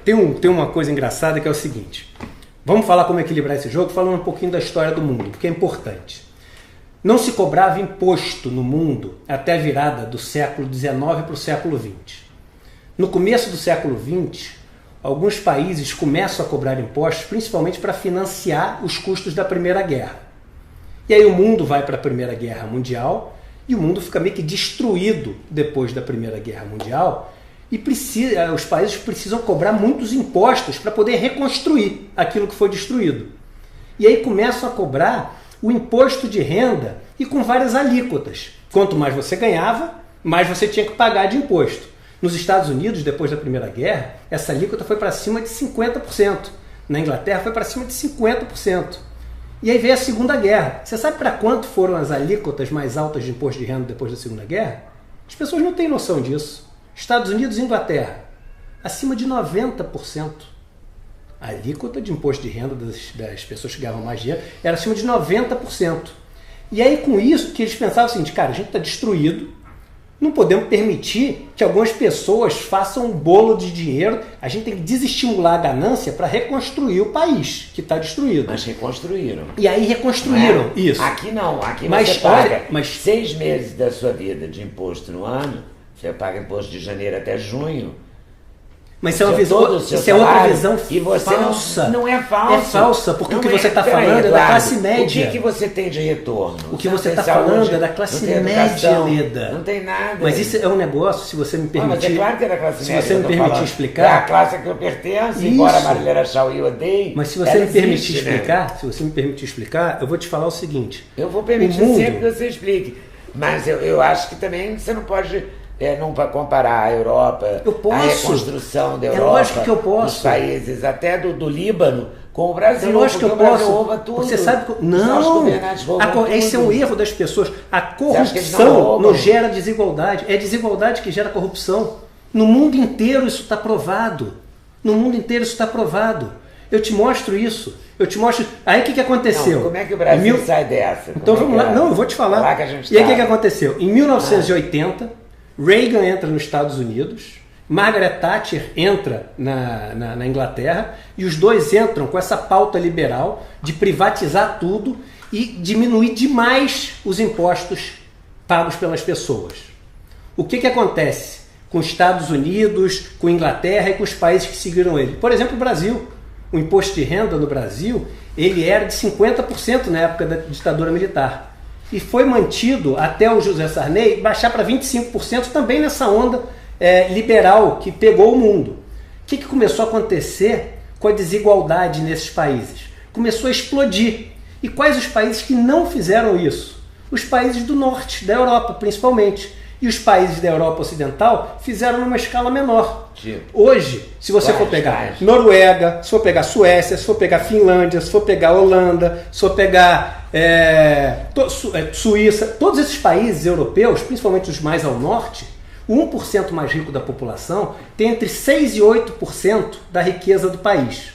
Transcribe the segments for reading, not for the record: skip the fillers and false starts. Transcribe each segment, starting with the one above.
Tem uma coisa engraçada que é o seguinte. Vamos falar como equilibrar esse jogo, falando um pouquinho da história do mundo, porque é importante. Não se cobrava imposto no mundo até a virada do século XIX para o século XX. No começo do século XX, alguns países começam a cobrar impostos, principalmente para financiar os custos da Primeira Guerra. E aí o mundo vai para a Primeira Guerra Mundial e o mundo fica meio que destruído depois da Primeira Guerra Mundial e os países precisam cobrar muitos impostos para poder reconstruir aquilo que foi destruído. E aí começam a cobrar o imposto de renda e com várias alíquotas. Quanto mais você ganhava, mais você tinha que pagar de imposto. Nos Estados Unidos, depois da Primeira Guerra, essa alíquota foi para cima de 50%. Na Inglaterra foi para cima de 50%. E aí veio a Segunda Guerra. Você sabe para quanto foram as alíquotas mais altas de imposto de renda depois da Segunda Guerra? As pessoas não têm noção disso. Estados Unidos e Inglaterra, acima de 90%. A alíquota de imposto de renda das pessoas que ganhavam mais dinheiro era acima de 90%. E aí com isso que eles pensavam o seguinte, cara, a gente está destruído, não podemos permitir que algumas pessoas façam um bolo de dinheiro, a gente tem que desestimular a ganância para reconstruir o país que está destruído. Mas reconstruíram. E aí reconstruíram, isso. Aqui não, aqui mas, você paga olha, 6 meses da sua vida de imposto no ano, você paga imposto de janeiro até junho. Mas isso é uma visão, isso é outra visão e você falsa. Não é falsa. É falsa, porque o que você está falando é da classe média. O que você tem de retorno? O que você está falando é da classe média, Leda. Não tem nada. Mas isso é um negócio, se você me permitir... Mas é claro que é da classe média. Se você me permitir explicar... É a classe a que eu pertenço, embora a Marília Chauí odeie. Mas se você me permitir explicar, eu vou te falar o seguinte... Eu vou permitir sempre que você explique. Mas eu acho que também você não pode... não para comparar a Europa, a reconstrução da Europa, lógico que eu posso. Os países até do Líbano, com o Brasil. É lógico que eu posso. Rouba tudo. Você sabe que... Não, esse é um erro das pessoas. A corrupção não gera desigualdade. É a desigualdade que gera corrupção. No mundo inteiro isso está provado. No mundo inteiro isso está provado. Eu te mostro isso. Eu te mostro... Aí o que aconteceu? Não, como é que o Brasil sai dessa? Então vamos lá. Não, eu vou te falar. E aí o que aconteceu? Em 1980... Reagan entra nos Estados Unidos, Margaret Thatcher entra na Inglaterra e os dois entram com essa pauta liberal de privatizar tudo e diminuir demais os impostos pagos pelas pessoas. O que acontece com os Estados Unidos, com a Inglaterra e com os países que seguiram ele? Por exemplo, o Brasil. O imposto de renda no Brasil ele era de 50% na época da ditadura militar. E foi mantido até o José Sarney baixar para 25% também nessa onda liberal que pegou o mundo. O que começou a acontecer com a desigualdade nesses países? Começou a explodir. E quais os países que não fizeram isso? Os países do norte, da Europa principalmente. E os países da Europa Ocidental fizeram numa escala menor. Hoje, se você for pegar Noruega, se for pegar Suécia, se for pegar Finlândia, se for pegar Holanda, se for pegar Suíça, todos esses países europeus, principalmente os mais ao norte, o 1% mais rico da população tem entre 6% e 8% da riqueza do país.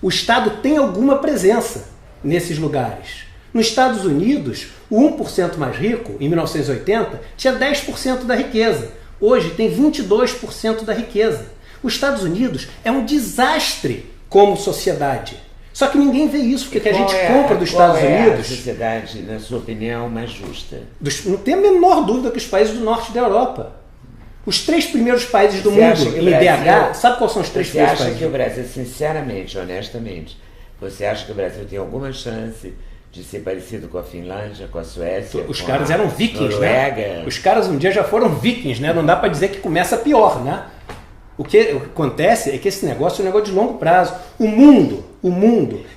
O Estado tem alguma presença nesses lugares. Nos Estados Unidos, o 1% mais rico, em 1980, tinha 10% da riqueza. Hoje tem 22% da riqueza. Os Estados Unidos é um desastre como sociedade. Só que ninguém vê isso, porque a gente compra dos Estados Unidos... Qual é a sociedade, na sua opinião, mais justa? Não tem a menor dúvida que os países do norte da Europa. Os 3 primeiros países do mundo em IDH, sabe quais são os 3 primeiros países? Você acha que o Brasil, sinceramente, honestamente, você acha que o Brasil tem alguma chance de ser parecido com a Finlândia, com a Suécia? Os caras eram vikings, Noruega, né? Os caras um dia já foram vikings, né? Não dá para dizer que começa pior, né? O que acontece é que esse negócio é um negócio de longo prazo. O mundo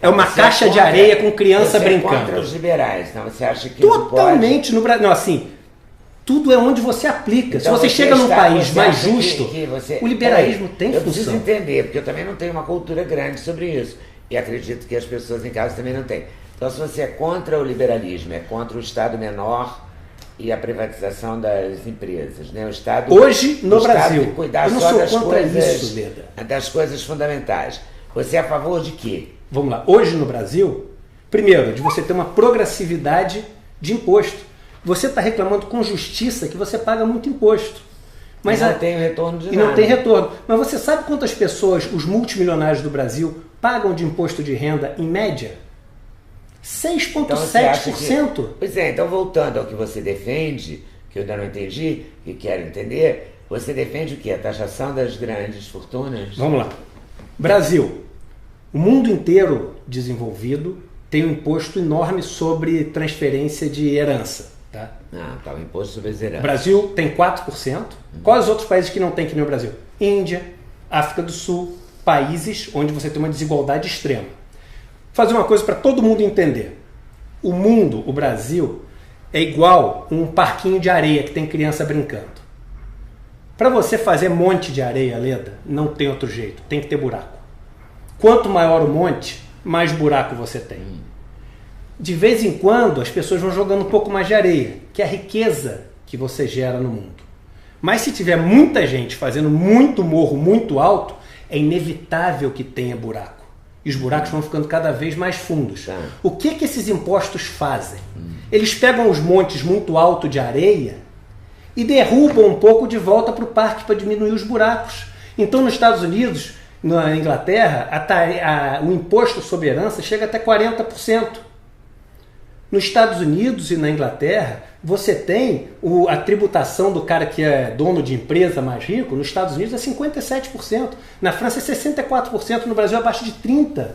é uma caixa de areia com criança brincando. Você é contra os liberais, não? Você acha que totalmente no Brasil? Não, assim, tudo é onde você aplica. Então, se você chega num país mais justo, o liberalismo tem função. Eu preciso entender, porque eu também não tenho uma cultura grande sobre isso. E acredito que as pessoas em casa também não têm. Então, se você é contra o liberalismo, é contra o Estado menor e a privatização das empresas, né? O Estado hoje no Brasil, de cuidar eu não só sou das contra coisas, isso, Leda. Das coisas fundamentais. Você é a favor de quê? Vamos lá. Hoje no Brasil, primeiro, de você ter uma progressividade de imposto. Você está reclamando com justiça que você paga muito imposto. Mas não tem retorno de nada. E não tem retorno. Mas você sabe quantas pessoas os multimilionários do Brasil pagam de imposto de renda em média? 6,7%. Pois é, então voltando ao que você defende, que eu ainda não entendi, e quero entender, você defende o quê? A taxação das grandes fortunas? Vamos lá. Brasil. O mundo inteiro desenvolvido tem um imposto enorme sobre transferência de herança. Tá? Tá, o imposto sobre as heranças. O Brasil tem 4%. Quais os outros países que não tem que nem o Brasil? Índia, África do Sul, países onde você tem uma desigualdade extrema. Vou fazer uma coisa para todo mundo entender. O mundo, o Brasil, é igual um parquinho de areia que tem criança brincando. Para você fazer monte de areia, Leda, não tem outro jeito, tem que ter buraco. Quanto maior o monte, mais buraco você tem. De vez em quando, as pessoas vão jogando um pouco mais de areia, que é a riqueza que você gera no mundo. Mas se tiver muita gente fazendo muito morro, muito alto, é inevitável que tenha buraco. E os buracos vão ficando cada vez mais fundos. O que esses impostos fazem? Eles pegam os montes muito altos de areia e derrubam um pouco de volta para o parque para diminuir os buracos. Então, nos Estados Unidos, na Inglaterra, o imposto sobre herança chega até 40%. Nos Estados Unidos e na Inglaterra, você tem a tributação do cara que é dono de empresa mais rico. Nos Estados Unidos é 57%. Na França é 64%. No Brasil é abaixo de 30%.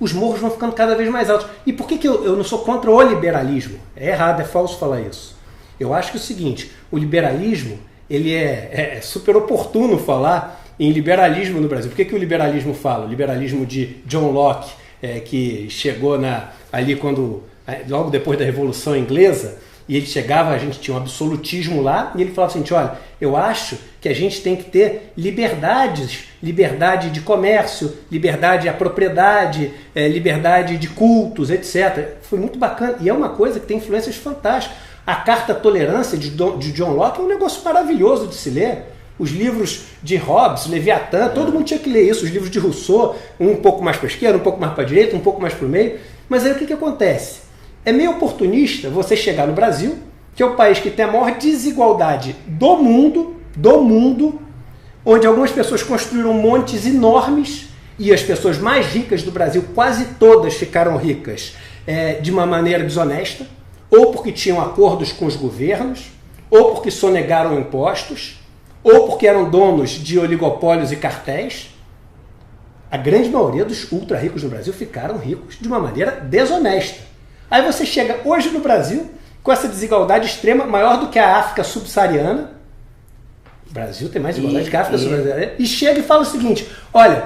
Os morros vão ficando cada vez mais altos. E por que eu não sou contra o liberalismo? É errado, é falso falar isso. Eu acho que é o seguinte, o liberalismo, ele é super oportuno falar em liberalismo no Brasil. Por que o liberalismo fala? O liberalismo de John Locke, que chegou ali logo depois da Revolução Inglesa, e ele chegava, a gente tinha um absolutismo lá, e ele falava assim, olha, eu acho que a gente tem que ter liberdades, liberdade de comércio, liberdade à propriedade, liberdade de cultos, etc. Foi muito bacana, e é uma coisa que tem influências fantásticas. A Carta Tolerância de John Locke é um negócio maravilhoso de se ler. Os livros de Hobbes, Leviatã, todo mundo tinha que ler isso. Os livros de Rousseau, um pouco mais para a esquerda, um pouco mais para a direita, um pouco mais para o meio. Mas aí o que acontece? É meio oportunista você chegar no Brasil, que é o país que tem a maior desigualdade do mundo, onde algumas pessoas construíram montes enormes e as pessoas mais ricas do Brasil, quase todas ficaram ricas de uma maneira desonesta, ou porque tinham acordos com os governos, ou porque sonegaram impostos, ou porque eram donos de oligopólios e cartéis. A grande maioria dos ultra ricos no Brasil ficaram ricos de uma maneira desonesta. Aí você chega hoje no Brasil com essa desigualdade extrema, maior do que a África subsaariana. O Brasil tem mais desigualdade que a África subsaariana. E chega e fala o seguinte, olha,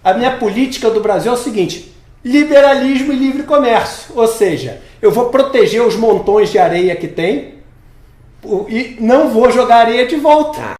a minha política do Brasil é o seguinte, liberalismo e livre comércio. Ou seja, eu vou proteger os montões de areia que tem e não vou jogar areia de volta.